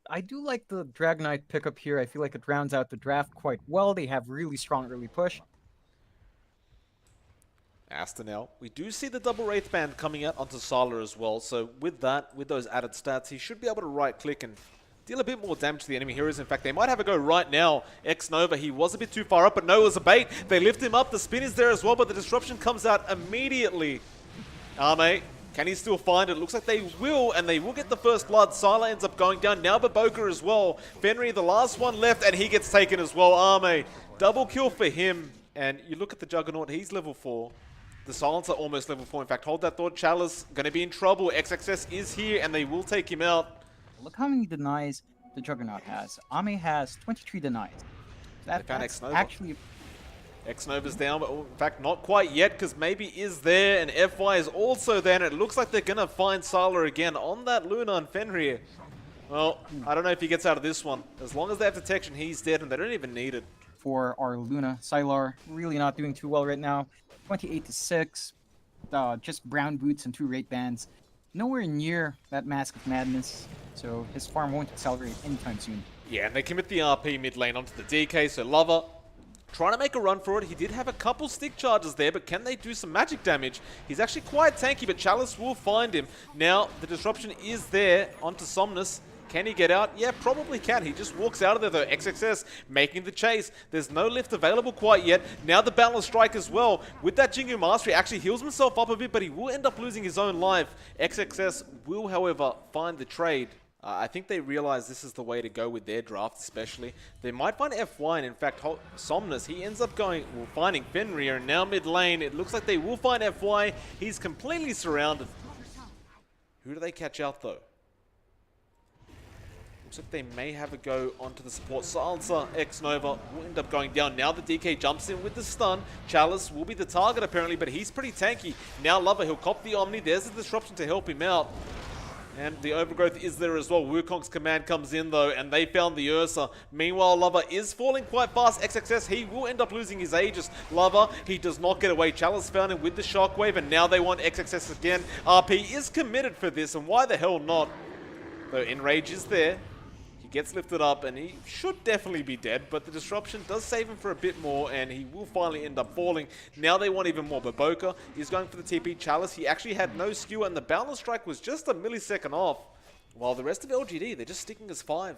I do like the Dragonite pickup here. I feel like it rounds out the draft quite well. They have really strong early push. Aster now. We do see the double Wraith Band coming out onto Sala as well, so with that, with those added stats, he should be able to right-click and deal a bit more damage to the enemy heroes. In fact, they might have a go right now. X-Nova, he was a bit too far up, but no, it was a bait. They lift him up, the spin is there as well, but the disruption comes out immediately. Arme, can he still find it? Looks like they will, and they will get the first blood. Sila ends up going down. Now Baboka as well. Fenrir, the last one left, and he gets taken as well. Arme, double kill for him. And you look at the Juggernaut, he's level 4. The Silencer almost level 4. In fact, hold that thought. Chalice going to be in trouble. XXS is here, and they will take him out. Look how many denies the Juggernaut has. Ame has 23 denies. That's X-Nova. actually... X-Nova's down, but in fact, not quite yet, because maybe is there, and FY is also there, and it looks like they're going to find Sala again on that Luna and Fenrir. Well, I don't know if he gets out of this one. As long as they have detection, he's dead, and they don't even need it. For our Luna, Sylar really not doing too well right now. 28-6, just brown boots and 2 Wraith Bands. Nowhere near that Mask of Madness, so his farm won't accelerate anytime soon. Yeah, and they commit the RP mid lane onto the DK, so Lover trying to make a run for it. He did have a couple stick charges there, but can they do some magic damage? He's actually quite tanky, but Chalice will find him. Now, the disruption is there onto Somnus. Can he get out? Yeah, probably can. He just walks out of there though. XXS making the chase. There's no lift available quite yet. Now the Balance Strike as well. With that Jingu Mastery, actually heals himself up a bit, but he will end up losing his own life. XXS will, however, find the trade. I think they realize this is the way to go with their draft, especially. They might find FY, and in fact, Somnus, he ends up finding Fenrir, and now mid lane, it looks like they will find FY. He's completely surrounded. Who do they catch out, though? Looks like they may have a go onto the support. Silencer, X-Nova will end up going down. Now the DK jumps in with the stun. Chalice will be the target apparently, but he's pretty tanky. Now Lover, he'll cop the Omni. There's the disruption to help him out. And the Overgrowth is there as well. Wukong's command comes in though, and they found the Ursa. Meanwhile, Lover is falling quite fast. XXS, he will end up losing his Aegis. Lover, he does not get away. Chalice found him with the Shockwave, and now they want XXS again. RP is committed for this, and why the hell not? Though Enrage is there. Gets lifted up, and he should definitely be dead, but the disruption does save him for a bit more, and he will finally end up falling. Now they want even more. Baboka is going for the TP. Chalice, he actually had no skewer, and the Balance Strike was just a millisecond off, while the rest of LGD, they're just sticking as 5.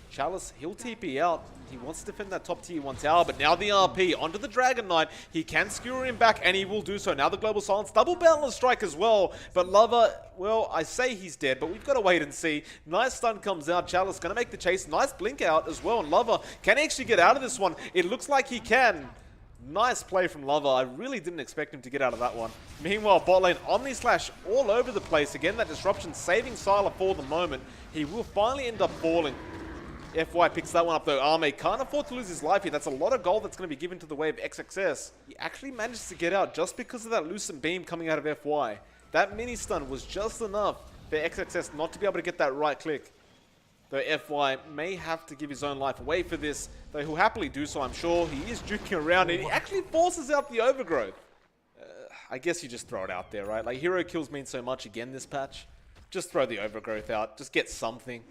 Chalice, he'll TP out. He wants to defend that top tier 1 tower, but now the RP onto the Dragon Knight. He can skewer him back, and he will do so. Now the Global Silence, double Balance Strike as well. But Lover, well, I say he's dead, but we've got to wait and see. Nice stun comes out. Chalice going to make the chase. Nice blink out as well. And Lover, can he actually get out of this one? It looks like he can. Nice play from Lover. I really didn't expect him to get out of that one. Meanwhile, bot lane, Omni Slash all over the place. Again, that disruption saving Sylar for the moment. He will finally end up falling. FY picks that one up though. Arme can't afford to lose his life here. That's a lot of gold that's going to be given to the way of XXS. He actually managed to get out just because of that Lucent Beam coming out of FY. That mini stun was just enough for XXS not to be able to get that right click. Though FY may have to give his own life away for this, though he'll happily do so, I'm sure. He is juking around and he actually forces out the Overgrowth. I guess you just throw it out there, right? Like, hero kills mean so much again this patch. Just throw the Overgrowth out. Just get something.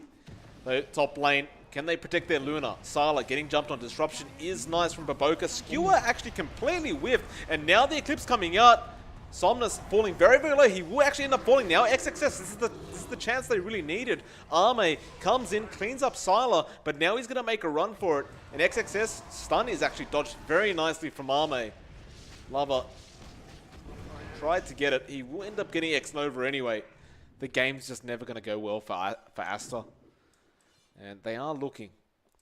Though, top lane, can they protect their Luna? Sylar getting jumped on. Disruption is nice from Baboka. Skewer actually completely whiffed, and now the Eclipse coming out. Somnus falling very, very low. He will actually end up falling now. XXS, this is the chance they really needed. Arme comes in, cleans up Sylar, but now he's going to make a run for it. And XXS stun is actually dodged very nicely from Arme. Lover tried to get it. He will end up getting X-Nova anyway. The game's just never going to go well for Aster. And they are looking.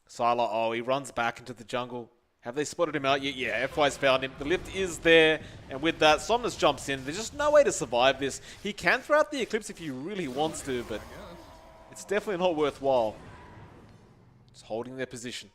Sylar, oh, he runs back into the jungle. Have they spotted him out yet? Yeah, FY's found him. The lift is there. And with that, Somnus jumps in. There's just no way to survive this. He can throw out the Eclipse if he really wants to, but it's definitely not worthwhile. Just holding their position.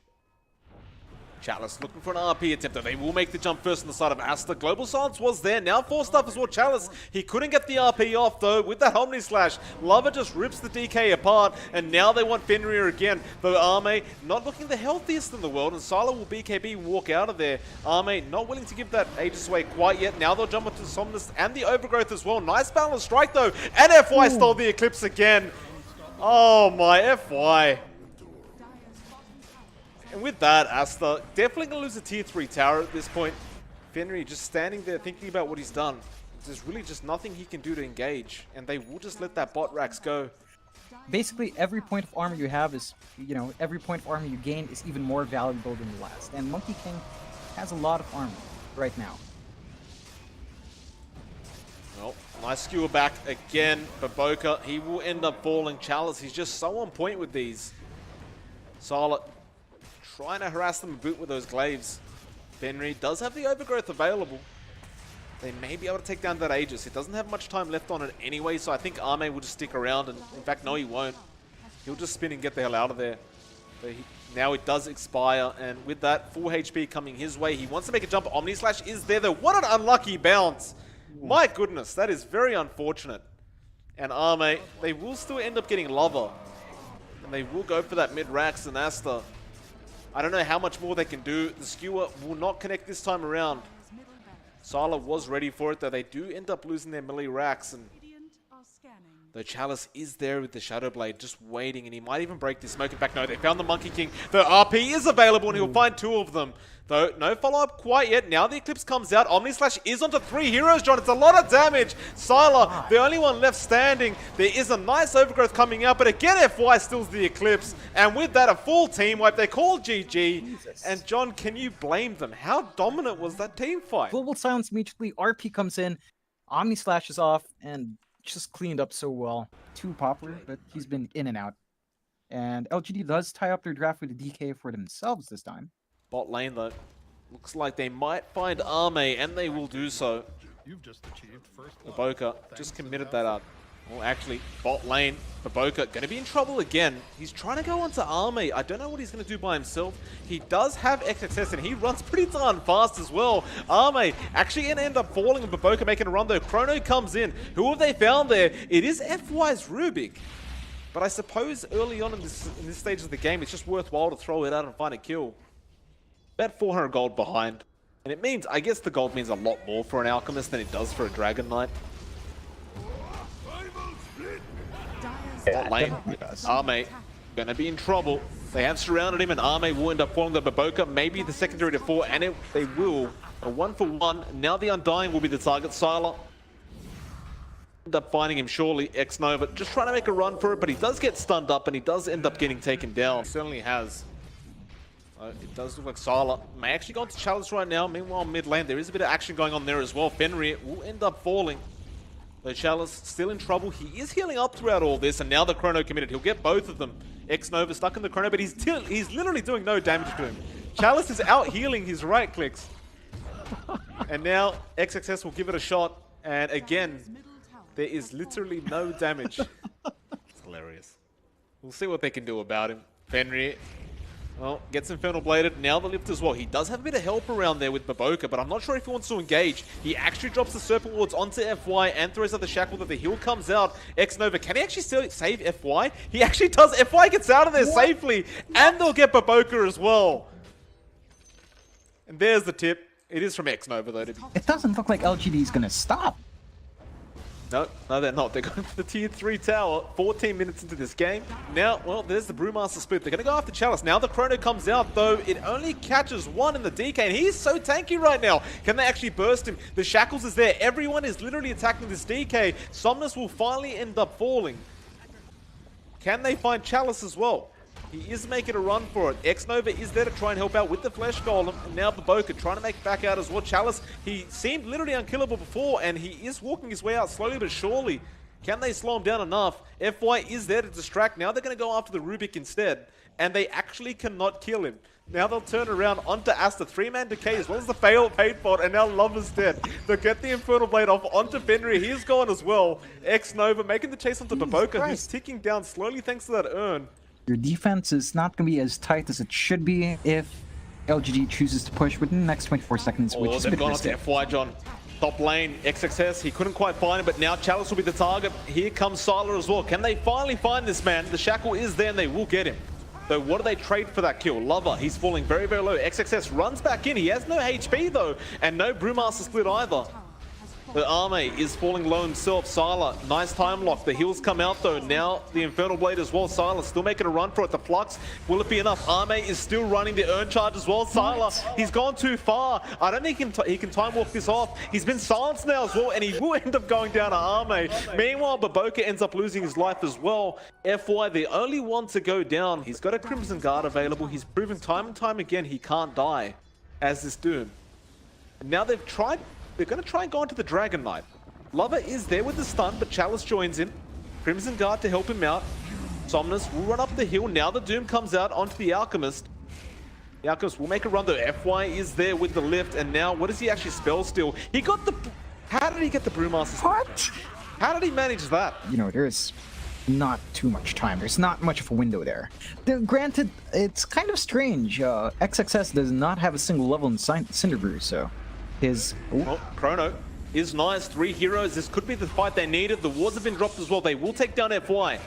Chalice looking for an RP attempt. They will make the jump first on the side of Aster. Global Silence was there. Now forced up as well. Chalice, he couldn't get the RP off though with that Omni Slash. Lover just rips the DK apart, and now they want Fenrir again. Though Arme not looking the healthiest in the world, and Sylar will BKB and walk out of there. Arme not willing to give that Aegis away quite yet. Now they'll jump into Somnus and the Overgrowth as well. Nice Balance Strike though, and FY stole the Eclipse again. Oh my FY. And with that, ASTER definitely going to lose a tier 3 tower at this point. Fenrir just standing there thinking about what he's done. There's really just nothing he can do to engage, and they will just let that bot Rax go. Basically, every point of armor you have is, every point of armor you gain is even more valuable than the last. And Monkey King has a lot of armor right now. Well, nice skewer back again for Boca. He will end up falling. Chalice, he's just so on point with these. Silent trying to harass them a bit with those glaives. Fenrir does have the overgrowth available. They may be able to take down that Aegis. It doesn't have much time left on it anyway, so I think Arme will just stick around. And in fact, no, he won't. He'll just spin and get the hell out of there. But now it does expire, and with that, full HP coming his way. He wants to make a jump. Omni Slash is there, though. What an unlucky bounce. My goodness, that is very unfortunate. And Arme, they will still end up getting Lover. And they will go for that mid-Rax and ASTER. I don't know how much more they can do. The skewer will not connect this time around. Sala was ready for it, though they do end up losing their melee Rax. And the Chalice is there with the Shadow Blade, just waiting, and he might even break this smoke. In fact, no, they found the Monkey King. The RP is available, and he'll find 2 of them. Though, no follow-up quite yet. Now the Eclipse comes out. Omni Slash is onto 3 heroes, John. It's a lot of damage. Sylar, the only one left standing. There is a nice overgrowth coming out, but again, FY steals the Eclipse. And with that, a full team wipe. They call GG. Jesus. And John, can you blame them? How dominant was that team fight? Global Silence immediately, RP comes in, Omni Slash is off, and just cleaned up so well. Too popular, but he's been in and out. And LGD does tie up their draft with a DK for themselves this time. Bot lane, though. Looks like they might find Arme, and they will do so. You've just achieved first Boca just committed that up. Well, actually, bot lane for Boca going to be in trouble again. He's trying to go onto Arme. I don't know what he's going to do by himself. He does have XXS, and he runs pretty darn fast as well. Arme actually going to end up falling with Boca making a run, though. Chrono comes in. Who have they found there? It is FY's Rubik. But I suppose early on in this stage of the game, it's just worthwhile to throw it out and find a kill. About 400 gold behind. And it means, I guess the gold means a lot more for an Alchemist than it does for a Dragon Knight. Bot lane, Arme gonna be in trouble. They have surrounded him, and Arme will end up falling to Baboka. Maybe the secondary to 4, and they will. A 1-for-1. Now the Undying will be the target. Sylar end up finding him surely. X-Nova just trying to make a run for it, but he does get stunned up, and he does end up getting taken down. He certainly has. It does look like Sylar may actually go into Chalice right now. Meanwhile, mid lane, there is a bit of action going on there as well. Fenrir will end up falling. Though Chalice still in trouble. He is healing up throughout all this, and now the Chrono committed. He'll get both of them. X-Nova stuck in the Chrono, but he's literally doing no damage to him. Chalice is out healing his right clicks. And now XXS will give it a shot, and again, there is literally no damage. It's hilarious. We'll see what they can do about him. Fenrir, well, gets Infernal Bladed. Now the lift as well. He does have a bit of help around there with Baboka, but I'm not sure if he wants to engage. He actually drops the Serpent Wards onto FY and throws out the Shackle that the heal comes out. X-Nova, can he actually still save FY? He actually does. FY gets out of there safely, and they'll get Baboka as well. And there's the tip. It is from X-Nova, though. It doesn't look like LGD is going to stop. No, they're not. They're going for the tier 3 tower 14 minutes into this game. Now, well, there's the Brewmaster split. They're going to go after Chalice. Now the Chrono comes out, though it only catches 1 in the DK, and he's so tanky right now. Can they actually burst him? The Shackles is there. Everyone is literally attacking this DK. Somnus will finally end up falling. Can they find Chalice as well? He is making a run for it. X-Nova is there to try and help out with the Flesh Golem. And now Baboka trying to make it back out as well. Chalice, he seemed literally unkillable before, and he is walking his way out slowly but surely. Can they slow him down enough? FY is there to distract. Now they're going to go after the Rubik instead. And they actually cannot kill him. Now they'll turn around onto ASTER. 3-man decay as well as the paid bot, and now Lover's dead. They'll get the Infernal Blade off onto Fenrir. He is gone as well. X-Nova making the chase onto Baboka, who's ticking down slowly thanks to that urn. Your defense is not going to be as tight as it should be if LGD chooses to push within the next 24 seconds, which is a they've bit gone risky. onto FY, John. Top lane, XXS, he couldn't quite find him, but now Chalice will be the target. Here comes Sylar as well. Can they finally find this man? The Shackle is there and they will get him. Though, what do they trade for that kill? Lover, he's falling very, very low. XXS runs back in. He has no HP though, and no Brewmaster split either. The Arme is falling low himself. Sylar, nice time lock. The heals come out though. Now the Infernal Blade as well. Sylar still making a run for it. The Flux, will it be enough? Arme is still running the Urn Charge as well. Sylar, he's gone too far. I don't think he can time walk this off. He's been silenced now as well, and he will end up going down to Arme. Meanwhile, Baboka ends up losing his life as well. FY, the only one to go down. He's got a Crimson Guard available. He's proven time and time again he can't die as this Doom. And now they're going to try and go into the Dragon Knight. Lover is there with the stun, but Chalice joins in. Crimson Guard to help him out. Somnus will run up the hill. Now the Doom comes out onto the Alchemist. The Alchemist will make a run though. FY is there with the lift, and now what does he actually spell steal? He got the... How did he get the Brewmaster? What? How did he manage that? You know, there's not too much time. There's not much of a window there. Granted, it's kind of strange. XXS does not have a single level in Cinderbrew, so his... Well, Chrono is nice. 3 heroes. This could be the fight they needed. The wards have been dropped as well. They will take down FY.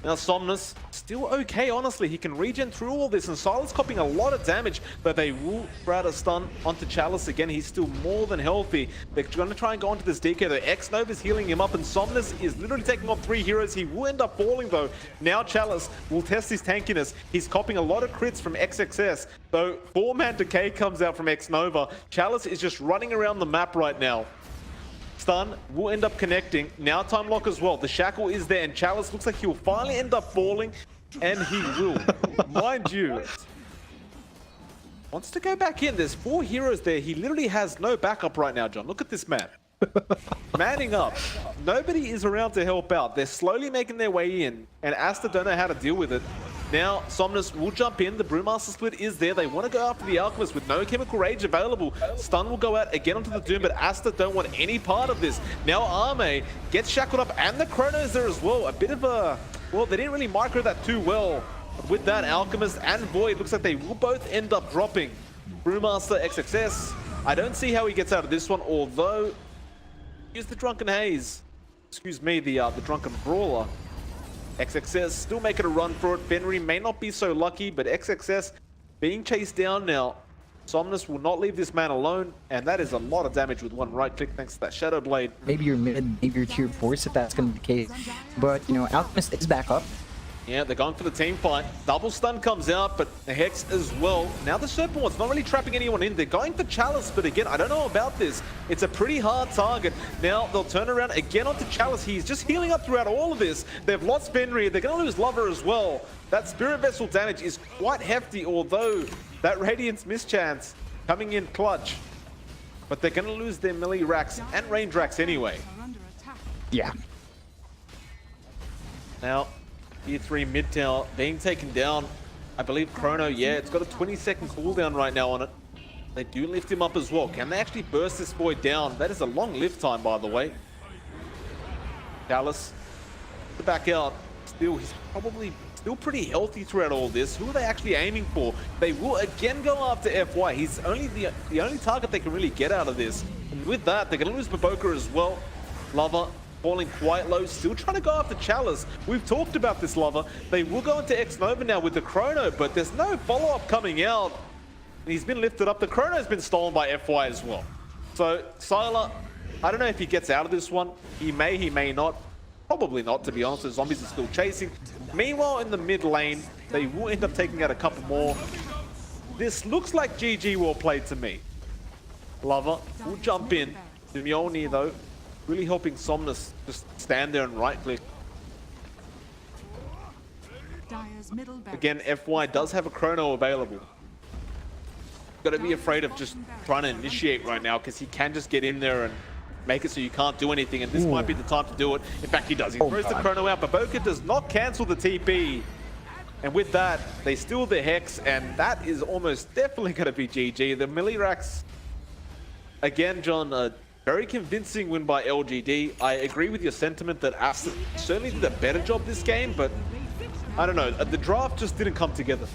Now Somnus, still okay, honestly. He can regen through all this, and Sylar's copying a lot of damage, but they will sprout a stun onto Chalice again. He's still more than healthy. They're going to try and go onto this DK, though. X-Nova's healing him up, and Somnus is literally taking off 3 heroes. He will end up falling, though. Now Chalice will test his tankiness. He's copying a lot of crits from XXS, though 4-man decay comes out from X-Nova. Chalice is just running around the map right now. Stun will end up connecting. Now time lock as well. The shackle is there, and Chalice looks like he'll finally end up falling, and he will. Mind you, wants to go back in. There's 4 heroes there. He literally has no backup right now, John. Look at this man. Manning up. Nobody is around to help out. They're slowly making their way in, and ASTER don't know how to deal with it. Now, Somnus will jump in. The Brewmaster split is there. They want to go after the Alchemist with no Chemical Rage available. Stun will go out again onto the Doom, but ASTER don't want any part of this. Now, Arme gets shackled up, and the Chrono's there as well. A bit of a... Well, they didn't really micro that too well. But with that, Alchemist and Void, looks like they will both end up dropping. Brewmaster XXS. I don't see how he gets out of this one, although... Use the Drunken Haze. Excuse me, the Drunken Brawler. XXS still making a run for it. Fenrir may not be so lucky, but XXS being chased down now. Somnus will not leave this man alone, and that is a lot of damage with one right click thanks to that Shadow Blade. Maybe your mid, maybe your tier 4s if that's going to be the case. But, you know, Alchemist is back up. Yeah, they're going for the team fight. Double stun comes out, but the Hex as well. Now the Serpent Ward's not really trapping anyone in. They're going for Chalice, but again, I don't know about this. It's a pretty hard target. Now they'll turn around again onto Chalice. He's just healing up throughout all of this. They've lost Fenrir. They're going to lose Lover as well. That Spirit Vessel damage is quite hefty, although that Radiance mischance coming in clutch. But they're going to lose their melee racks and range racks anyway. Yeah. Now, Tier 3 mid tower being taken down. I believe Chrono, yeah, it's got a 20-second cooldown right now on it. They do lift him up as well. Can they actually burst this boy down? That is a long lift time, by the way. Chalice to back out. Still, he's probably still pretty healthy throughout all this. Who are they actually aiming for? They will again go after FY. He's only the only target they can really get out of this. And with that, they're going to lose Baboka as well. Lover falling quite low, still trying to go after Chalice. We've talked about this, Lover. They will go into X-Nova now with the Chrono, but there's no follow-up coming out. And he's been lifted up. The Chrono's been stolen by FY as well. So, Sylar, I don't know if he gets out of this one. He may not. Probably not, to be honest. The zombies are still chasing. Meanwhile, in the mid lane, they will end up taking out a couple more. This looks like GG well played to me. Lover will jump in. The Mjolnir, though, really helping Somnus just stand there and right-click. Again, FY does have a Chrono available. Got to be afraid of just trying to initiate right now, because he can just get in there and make it so you can't do anything, and this might be the time to do it. In fact, he does. He throws the Chrono out, but Baboka does not cancel the TP. And with that, they steal the Hex, and that is almost definitely going to be GG. The melee racks, again, John, very convincing win by LGD. I agree with your sentiment that ASTER certainly did a better job this game, but I don't know. The draft just didn't come together.